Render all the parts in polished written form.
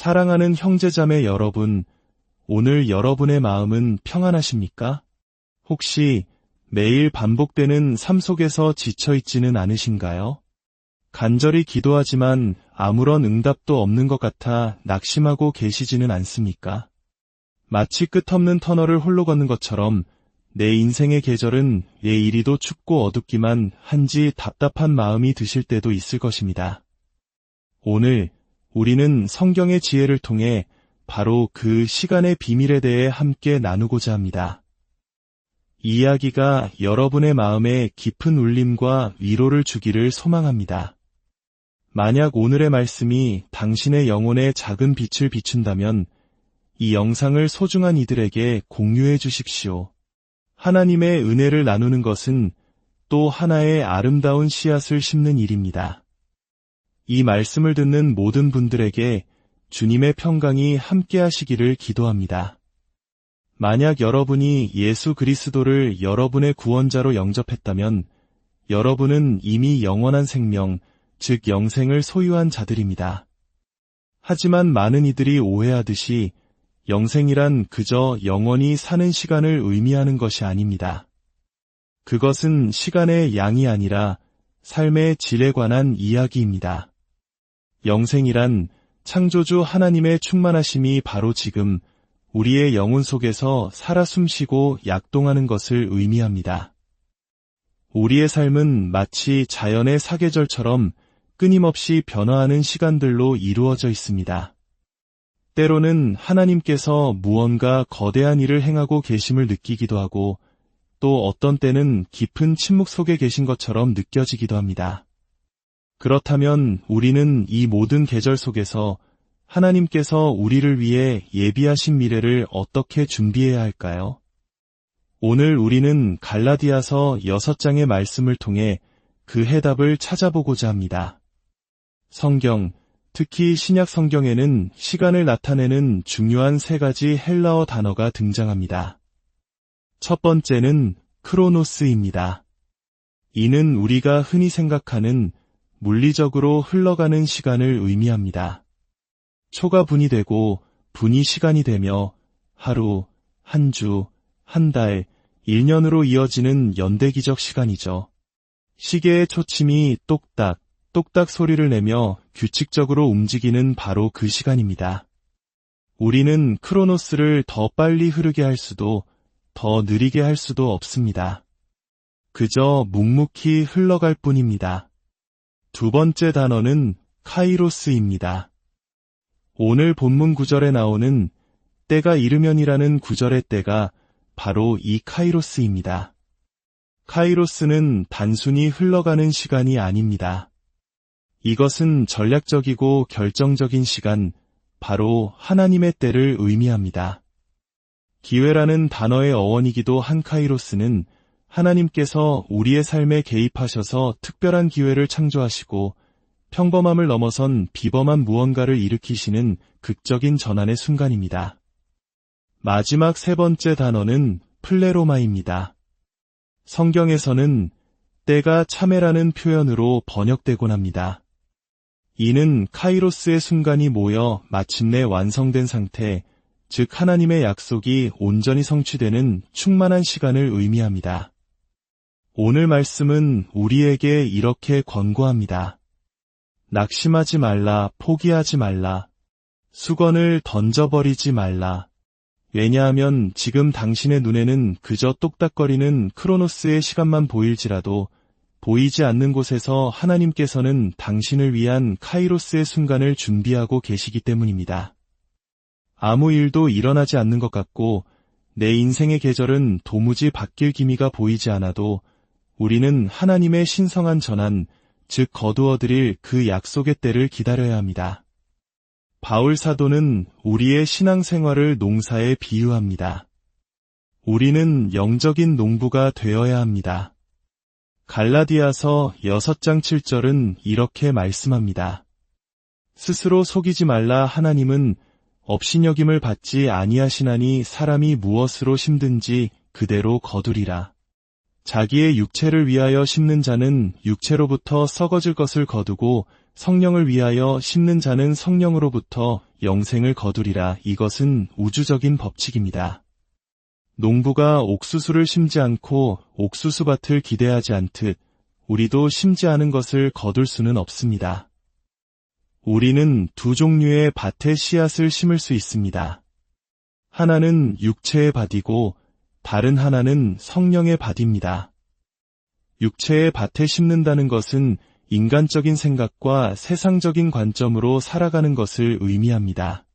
사랑하는 형제자매 여러분, 오늘 여러분의 마음은 평안하십니까? 혹시 매일 반복되는 삶 속에서 지쳐있지는 않으신가요? 간절히 기도하지만 아무런 응답도 없는 것 같아 낙심하고 계시지는 않습니까? 마치 끝없는 터널을 홀로 걷는 것처럼 내 인생의 계절은 왜 이리도 춥고 어둡기만 한지 답답한 마음이 드실 때도 있을 것입니다. 오늘 우리는 성경의 지혜를 통해 바로 그 시간의 비밀에 대해 함께 나누고자 합니다. 이 이야기가 여러분의 마음에 깊은 울림과 위로를 주기를 소망합니다. 만약 오늘의 말씀이 당신의 영혼에 작은 빛을 비춘다면 이 영상을 소중한 이들에게 공유해 주십시오. 하나님의 은혜를 나누는 것은 또 하나의 아름다운 씨앗을 심는 일입니다. 이 말씀을 듣는 모든 분들에게 주님의 평강이 함께 하시기를 기도합니다. 만약 여러분이 예수 그리스도를 여러분의 구원자로 영접했다면 여러분은 이미 영원한 생명, 즉 영생을 소유한 자들입니다. 하지만 많은 이들이 오해하듯이 영생이란 그저 영원히 사는 시간을 의미하는 것이 아닙니다. 그것은 시간의 양이 아니라 삶의 질에 관한 이야기입니다. 영생이란 창조주 하나님의 충만하심이 바로 지금 우리의 영혼 속에서 살아 숨쉬고 약동하는 것을 의미합니다. 우리의 삶은 마치 자연의 사계절처럼 끊임없이 변화하는 시간들로 이루어져 있습니다. 때로는 하나님께서 무언가 거대한 일을 행하고 계심을 느끼기도 하고 또 어떤 때는 깊은 침묵 속에 계신 것처럼 느껴지기도 합니다. 그렇다면 우리는 이 모든 계절 속에서 하나님께서 우리를 위해 예비하신 미래를 어떻게 준비해야 할까요? 오늘 우리는 갈라디아서 6장의 말씀을 통해 그 해답을 찾아보고자 합니다. 성경, 특히 신약 성경에는 시간을 나타내는 중요한 3가지 헬라어 단어가 등장합니다. 첫 번째는 크로노스입니다. 이는 우리가 흔히 생각하는 물리적으로 흘러가는 시간을 의미합니다. 초가 분이 되고 분이 시간이 되며 하루, 한 주, 한 달, 1년으로 이어지는 연대기적 시간이죠. 시계의 초침이 똑딱, 똑딱 소리를 내며 규칙적으로 움직이는 바로 그 시간입니다. 우리는 크로노스를 더 빨리 흐르게 할 수도 더 느리게 할 수도 없습니다. 그저 묵묵히 흘러갈 뿐입니다. 두 번째 단어는 카이로스입니다. 오늘 본문 구절에 나오는 때가 이르면이라는 구절의 때가 바로 이 카이로스입니다. 카이로스는 단순히 흘러가는 시간이 아닙니다. 이것은 전략적이고 결정적인 시간, 바로 하나님의 때를 의미합니다. 기회라는 단어의 어원이기도 한 카이로스는 하나님께서 우리의 삶에 개입하셔서 특별한 기회를 창조하시고 평범함을 넘어선 비범한 무언가를 일으키시는 극적인 전환의 순간입니다. 마지막 3번째 단어는 플레로마입니다. 성경에서는 때가 참회라는 표현으로 번역되곤 합니다. 이는 카이로스의 순간이 모여 마침내 완성된 상태, 즉 하나님의 약속이 온전히 성취되는 충만한 시간을 의미합니다. 오늘 말씀은 우리에게 이렇게 권고합니다. 낙심하지 말라, 포기하지 말라, 수건을 던져버리지 말라. 왜냐하면 지금 당신의 눈에는 그저 똑딱거리는 크로노스의 시간만 보일지라도 보이지 않는 곳에서 하나님께서는 당신을 위한 카이로스의 순간을 준비하고 계시기 때문입니다. 아무 일도 일어나지 않는 것 같고 내 인생의 계절은 도무지 바뀔 기미가 보이지 않아도 우리는 하나님의 신성한 전환, 즉 거두어드릴 그 약속의 때를 기다려야 합니다. 바울 사도는 우리의 신앙생활을 농사에 비유합니다. 우리는 영적인 농부가 되어야 합니다. 갈라디아서 6장 7절은 이렇게 말씀합니다. 스스로 속이지 말라. 하나님은 업신여김을 받지 아니하시나니 사람이 무엇으로 심든지 그대로 거두리라. 자기의 육체를 위하여 심는 자는 육체로부터 썩어질 것을 거두고 성령을 위하여 심는 자는 성령으로부터 영생을 거두리라. 이것은 우주적인 법칙입니다. 농부가 옥수수를 심지 않고 옥수수밭을 기대하지 않듯 우리도 심지 않은 것을 거둘 수는 없습니다. 우리는 두 종류의 밭에 씨앗을 심을 수 있습니다. 하나는 육체의 밭이고 다른 하나는 성령의 밭입니다. 육체의 밭에 심는다는 것은 인간적인 생각과 세상적인 관점으로 살아가는 것을 의미합니다.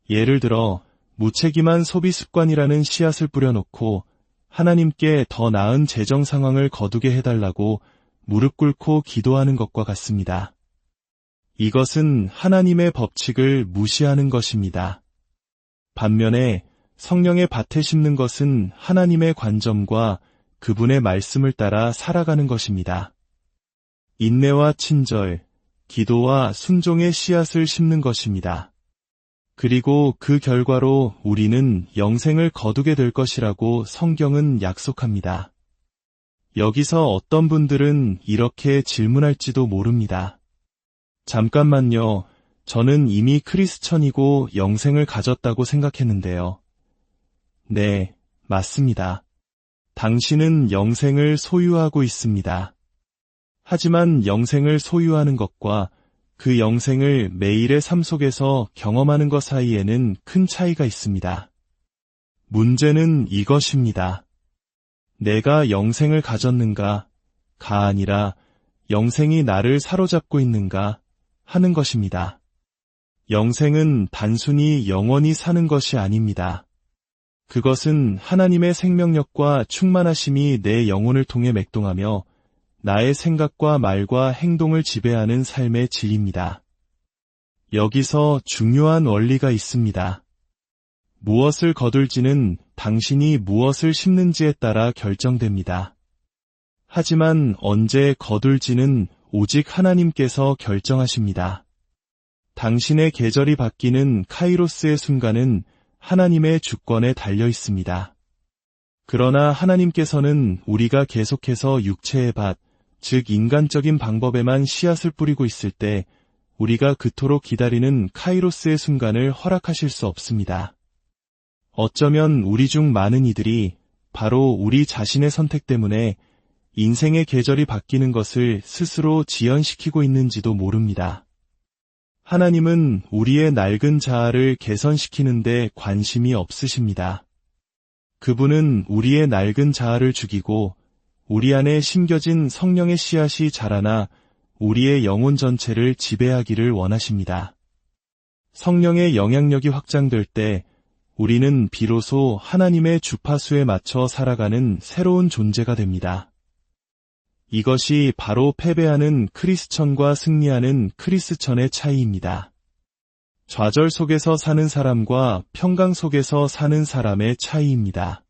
예를 들어 무책임한 소비 습관이라는 씨앗을 뿌려놓고 하나님께 더 나은 재정 상황을 거두게 해달라고 무릎 꿇고 기도하는 것과 같습니다. 이것은 하나님의 법칙을 무시하는 것입니다. 반면에 성령의 밭에 심는 것은 하나님의 관점과 그분의 말씀을 따라 살아가는 것입니다. 인내와 친절, 기도와 순종의 씨앗을 심는 것입니다. 그리고 그 결과로 우리는 영생을 거두게 될 것이라고 성경은 약속합니다. 여기서 어떤 분들은 이렇게 질문할지도 모릅니다. 잠깐만요. 저는 이미 크리스천이고 영생을 가졌다고 생각했는데요. 네, 맞습니다. 당신은 영생을 소유하고 있습니다. 하지만 영생을 소유하는 것과 그 영생을 매일의 삶 속에서 경험하는 것 사이에는 큰 차이가 있습니다. 문제는 이것입니다. 내가 영생을 가졌는가, 가 아니라 영생이 나를 사로잡고 있는가 하는 것입니다. 영생은 단순히 영원히 사는 것이 아닙니다. 그것은 하나님의 생명력과 충만하심이 내 영혼을 통해 맥동하며 나의 생각과 말과 행동을 지배하는 삶의 질입니다. 여기서 중요한 원리가 있습니다. 무엇을 거둘지는 당신이 무엇을 심는지에 따라 결정됩니다. 하지만 언제 거둘지는 오직 하나님께서 결정하십니다. 당신의 계절이 바뀌는 카이로스의 순간은 하나님의 주권에 달려 있습니다. 그러나 하나님께서는 우리가 계속해서 육체의 밭, 즉 인간적인 방법에만 씨앗을 뿌리고 있을 때 우리가 그토록 기다리는 카이로스의 순간을 허락하실 수 없습니다. 어쩌면 우리 중 많은 이들이 바로 우리 자신의 선택 때문에 인생의 계절이 바뀌는 것을 스스로 지연시키고 있는지도 모릅니다. 하나님은 우리의 낡은 자아를 개선시키는 데 관심이 없으십니다. 그분은 우리의 낡은 자아를 죽이고 우리 안에 심겨진 성령의 씨앗이 자라나 우리의 영혼 전체를 지배하기를 원하십니다. 성령의 영향력이 확장될 때 우리는 비로소 하나님의 주파수에 맞춰 살아가는 새로운 존재가 됩니다. 이것이 바로 패배하는 크리스천과 승리하는 크리스천의 차이입니다. 좌절 속에서 사는 사람과 평강 속에서 사는 사람의 차이입니다.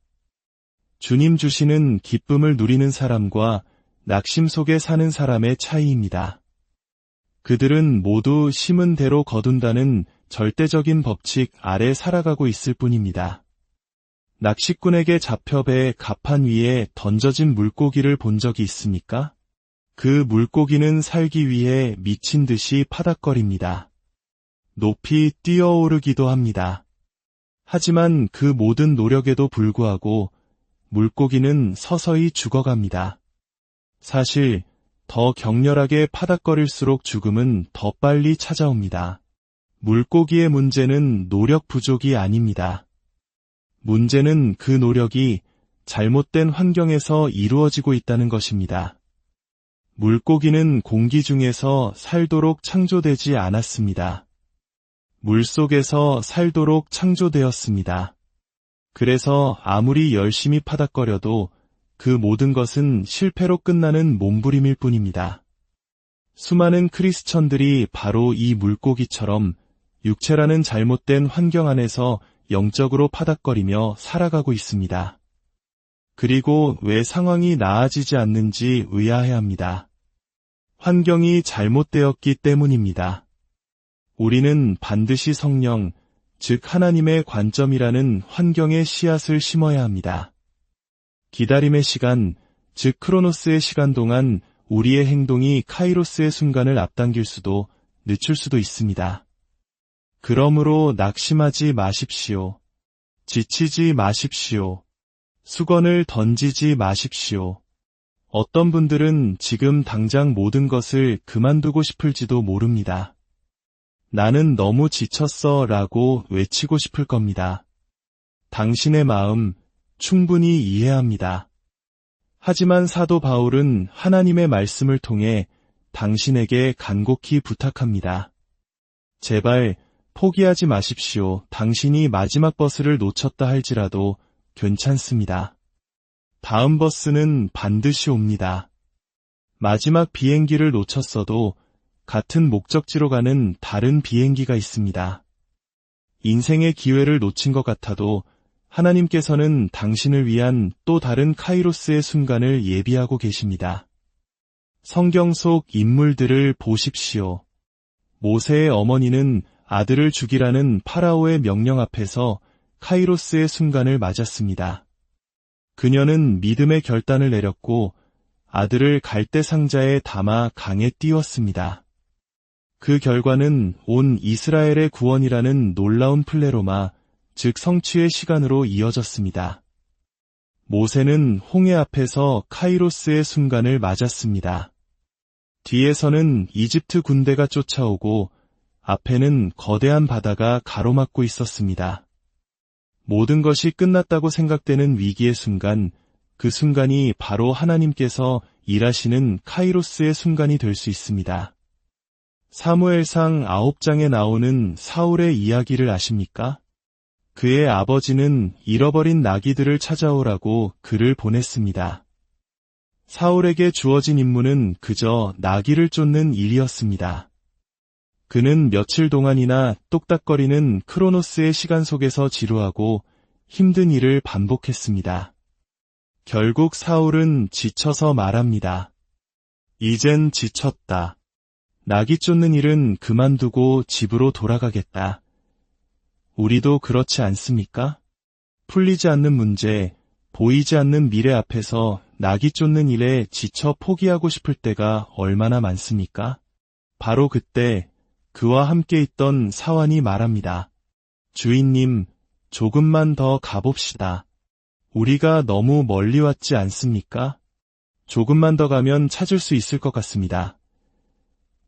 주님 주시는 기쁨을 누리는 사람과 낙심 속에 사는 사람의 차이입니다. 그들은 모두 심은 대로 거둔다는 절대적인 법칙 아래 살아가고 있을 뿐입니다. 낚시꾼에게 잡혀 배 갑판 위에 던져진 물고기를 본 적이 있습니까? 그 물고기는 살기 위해 미친 듯이 파닥거립니다. 높이 뛰어오르기도 합니다. 하지만 그 모든 노력에도 불구하고 물고기는 서서히 죽어갑니다. 사실 더 격렬하게 파닥거릴수록 죽음은 더 빨리 찾아옵니다. 물고기의 문제는 노력 부족이 아닙니다. 문제는 그 노력이 잘못된 환경에서 이루어지고 있다는 것입니다. 물고기는 공기 중에서 살도록 창조되지 않았습니다. 물속에서 살도록 창조되었습니다. 그래서 아무리 열심히 파닥거려도 그 모든 것은 실패로 끝나는 몸부림일 뿐입니다. 수많은 크리스천들이 바로 이 물고기처럼 육체라는 잘못된 환경 안에서 영적으로 파닥거리며 살아가고 있습니다. 그리고 왜 상황이 나아지지 않는지 의아해합니다. 환경이 잘못되었기 때문입니다. 우리는 반드시 성령, 즉 하나님의 관점이라는 환경의 씨앗을 심어야 합니다. 기다림의 시간, 즉 크로노스의 시간 동안 우리의 행동이 카이로스의 순간을 앞당길 수도 늦출 수도 있습니다. 그러므로 낙심하지 마십시오. 지치지 마십시오. 수건을 던지지 마십시오. 어떤 분들은 지금 당장 모든 것을 그만두고 싶을지도 모릅니다. 나는 너무 지쳤어 라고 외치고 싶을 겁니다. 당신의 마음 충분히 이해합니다. 하지만 사도 바울은 하나님의 말씀을 통해 당신에게 간곡히 부탁합니다. 제발 포기하지 마십시오. 당신이 마지막 버스를 놓쳤다 할지라도 괜찮습니다. 다음 버스는 반드시 옵니다. 마지막 비행기를 놓쳤어도 같은 목적지로 가는 다른 비행기가 있습니다. 인생의 기회를 놓친 것 같아도 하나님께서는 당신을 위한 또 다른 카이로스의 순간을 예비하고 계십니다. 성경 속 인물들을 보십시오. 모세의 어머니는 아들을 죽이라는 파라오의 명령 앞에서 카이로스의 순간을 맞았습니다. 그녀는 믿음의 결단을 내렸고 아들을 갈대 상자에 담아 강에 띄웠습니다. 그 결과는 온 이스라엘의 구원이라는 놀라운 플레로마, 즉 성취의 시간으로 이어졌습니다. 모세는 홍해 앞에서 카이로스의 순간을 맞았습니다. 뒤에서는 이집트 군대가 쫓아오고 앞에는 거대한 바다가 가로막고 있었습니다. 모든 것이 끝났다고 생각되는 위기의 순간, 그 순간이 바로 하나님께서 일하시는 카이로스의 순간이 될 수 있습니다. 사무엘상 9장에 나오는 사울의 이야기를 아십니까? 그의 아버지는 잃어버린 나귀들을 찾아오라고 그를 보냈습니다. 사울에게 주어진 임무는 그저 나귀를 쫓는 일이었습니다. 그는 며칠 동안이나 똑딱거리는 크로노스의 시간 속에서 지루하고 힘든 일을 반복했습니다. 결국 사울은 지쳐서 말합니다. 이젠 지쳤다. 나귀 쫓는 일은 그만두고 집으로 돌아가겠다. 우리도 그렇지 않습니까? 풀리지 않는 문제, 보이지 않는 미래 앞에서 나귀 쫓는 일에 지쳐 포기하고 싶을 때가 얼마나 많습니까? 바로 그때 그와 함께 있던 사환이 말합니다. 주인님, 조금만 더 가봅시다. 우리가 너무 멀리 왔지 않습니까? 조금만 더 가면 찾을 수 있을 것 같습니다.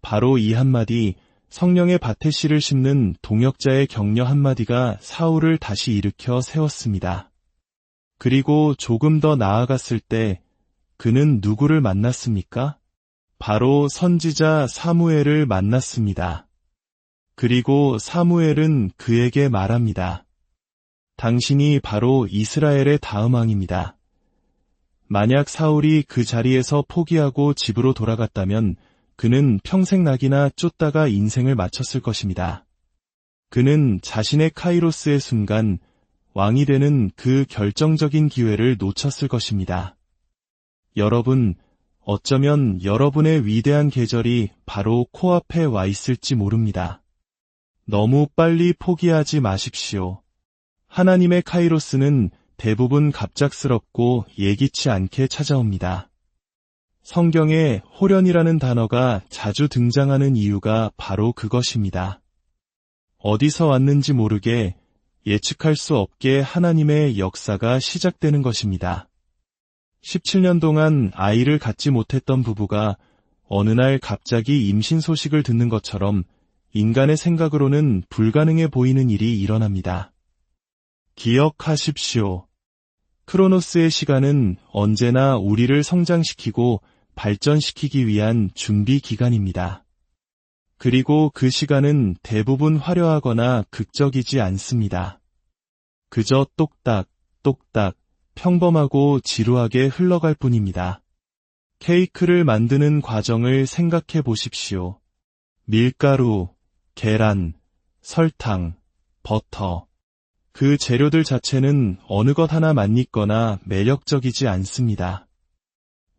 바로 이 한마디, 성령의 밭에 씨를 심는 동역자의 격려 한마디가 사울을 다시 일으켜 세웠습니다. 그리고 조금 더 나아갔을 때 그는 누구를 만났습니까? 바로 선지자 사무엘을 만났습니다. 그리고 사무엘은 그에게 말합니다. 당신이 바로 이스라엘의 다음 왕입니다. 만약 사울이 그 자리에서 포기하고 집으로 돌아갔다면 그는 평생 낙이나 쫓다가 인생을 마쳤을 것입니다. 그는 자신의 카이로스의 순간, 왕이 되는 그 결정적인 기회를 놓쳤을 것입니다. 여러분, 어쩌면 여러분의 위대한 계절이 바로 코앞에 와 있을지 모릅니다. 너무 빨리 포기하지 마십시오. 하나님의 카이로스는 대부분 갑작스럽고 예기치 않게 찾아옵니다. 성경에 호련이라는 단어가 자주 등장하는 이유가 바로 그것입니다. 어디서 왔는지 모르게 예측할 수 없게 하나님의 역사가 시작되는 것입니다. 17년 동안 아이를 갖지 못했던 부부가 어느 날 갑자기 임신 소식을 듣는 것처럼 인간의 생각으로는 불가능해 보이는 일이 일어납니다. 기억하십시오. 크로노스의 시간은 언제나 우리를 성장시키고 발전시키기 위한 준비 기간입니다. 그리고 그 시간은 대부분 화려하거나 극적이지 않습니다. 그저 똑딱, 똑딱, 평범하고 지루하게 흘러갈 뿐입니다. 케이크를 만드는 과정을 생각해 보십시오. 밀가루, 계란, 설탕, 버터. 그 재료들 자체는 어느 것 하나 맛있거나 매력적이지 않습니다.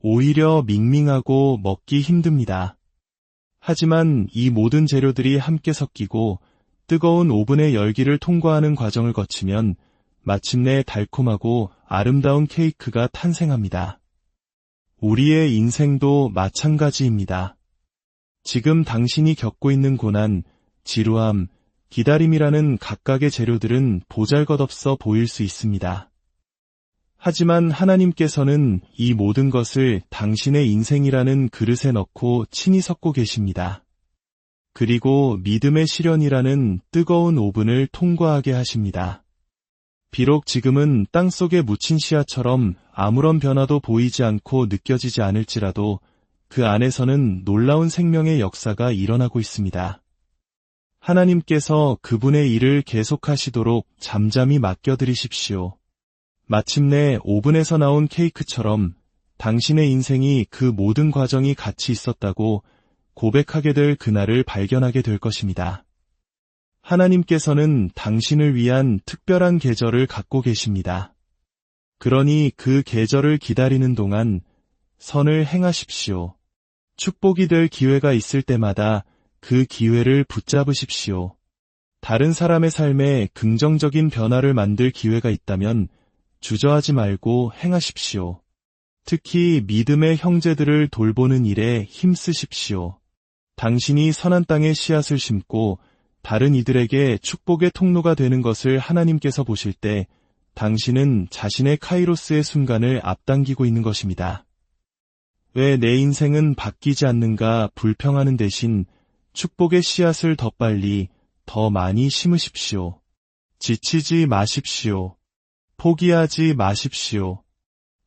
오히려 밍밍하고 먹기 힘듭니다. 하지만 이 모든 재료들이 함께 섞이고 뜨거운 오븐의 열기를 통과하는 과정을 거치면 마침내 달콤하고 아름다운 케이크가 탄생합니다. 우리의 인생도 마찬가지입니다. 지금 당신이 겪고 있는 고난, 지루함, 기다림이라는 각각의 재료들은 보잘것없어 보일 수 있습니다. 하지만 하나님께서는 이 모든 것을 당신의 인생이라는 그릇에 넣고 친히 섞고 계십니다. 그리고 믿음의 시련이라는 뜨거운 오븐을 통과하게 하십니다. 비록 지금은 땅속에 묻힌 씨앗처럼 아무런 변화도 보이지 않고 느껴지지 않을지라도 그 안에서는 놀라운 생명의 역사가 일어나고 있습니다. 하나님께서 그분의 일을 계속하시도록 잠잠히 맡겨드리십시오. 마침내 오븐에서 나온 케이크처럼 당신의 인생이 그 모든 과정이 같이 있었다고 고백하게 될 그날을 발견하게 될 것입니다. 하나님께서는 당신을 위한 특별한 계절을 갖고 계십니다. 그러니 그 계절을 기다리는 동안 선을 행하십시오. 축복이 될 기회가 있을 때마다 그 기회를 붙잡으십시오. 다른 사람의 삶에 긍정적인 변화를 만들 기회가 있다면 주저하지 말고 행하십시오. 특히 믿음의 형제들을 돌보는 일에 힘쓰십시오. 당신이 선한 땅에 씨앗을 심고 다른 이들에게 축복의 통로가 되는 것을 하나님께서 보실 때 당신은 자신의 카이로스의 순간을 앞당기고 있는 것입니다. 왜 내 인생은 바뀌지 않는가 불평하는 대신 축복의 씨앗을 더 빨리, 더 많이 심으십시오. 지치지 마십시오. 포기하지 마십시오.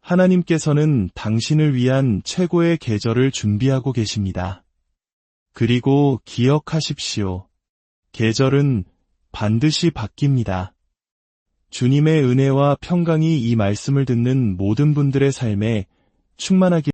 하나님께서는 당신을 위한 최고의 계절을 준비하고 계십니다. 그리고 기억하십시오. 계절은 반드시 바뀝니다. 주님의 은혜와 평강이 이 말씀을 듣는 모든 분들의 삶에 충만하기